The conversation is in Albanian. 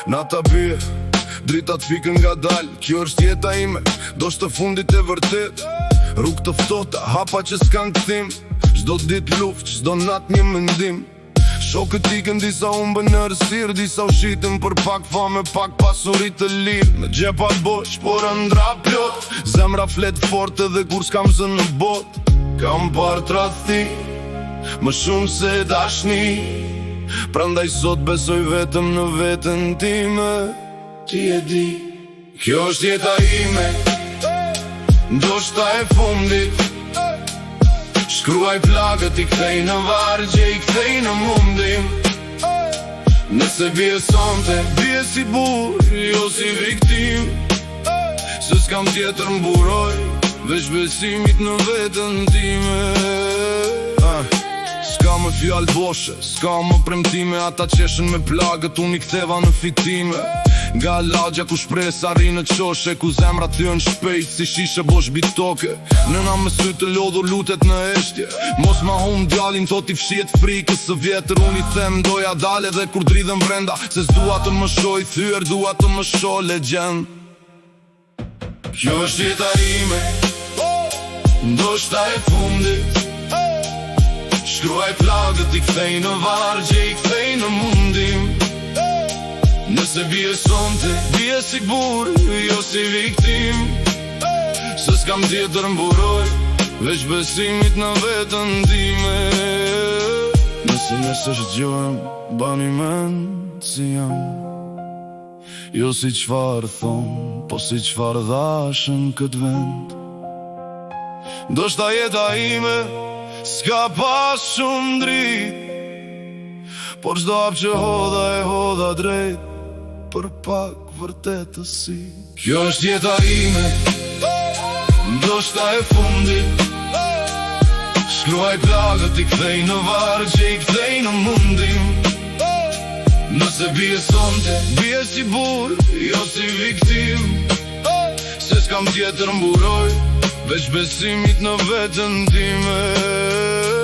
Nata bie, dritat fikën nga dal. Kjo është jeta ime, do shtë fundit e vërtet. Rrug të ftota, hapa që s'kan këthim. Çdo dit luft, çdo nat një mendim. Shokët ikën, disa umbën në rësirë. Disa u shitën për pak fame, pak pasurit të lirë. Me gjepat bosh, por ëndra plot. Zemra flet fort edhe kur s'kam zë në bot. Kam parë tradhti, më shumë se dashni. Prandaj sot besoj vetëm në veten time. Ti e di, kjo është jeta ime, ndoshta e fundit. Shkruaj plagët, i kthej në vargje, i kthej në mundim. Nëse bie sonte, bie si burr, jo si viktim. Se s'kam tjetër mburoj, veç besimit në veten time. S'ka më fjallë boshe, s'ka më premtime. Ata qeshen me plagët, unë i ktheva në fitime. Nga lagja ku shpresa rinë në qoshe, ku zemra thyen shpejt si shishe bosh bitoke. Nëna me sy të lodhur lutet në eshtje. Mos ma hum djalin, thot i fshiet frikës së vjetër. Unë i them doja dale dhe kur dridhem brenda, se s'dua të më shoj thyer, dua të më shoj legjend. Kjo është jeta ime, ndoshta e fundit. Shkruaj plagët, i kthej në vargje, i kthej në mundim. Nëse bie sonte, bie si burr, jo si viktim. Se s'kam tjetër mburoj, veç besimit në veten time. Nëse shgjohem, bani mend si jam. Jo si qfar thon, po si qfar dhashën këtë vend. Ndoshta jeta ime s'ka pas shumë drit, por çdo hap që hodha e hodha drejt për pak vërtetësi. Kjo është jeta ime, ndoshta e fundit. Shkruaj plagët, i kthej në vargje, i kthej në mundim. Nëse bie sonte, bie si burr, jo si viktim. Se s'kam tjetër mburoj, veç besimit në veten time.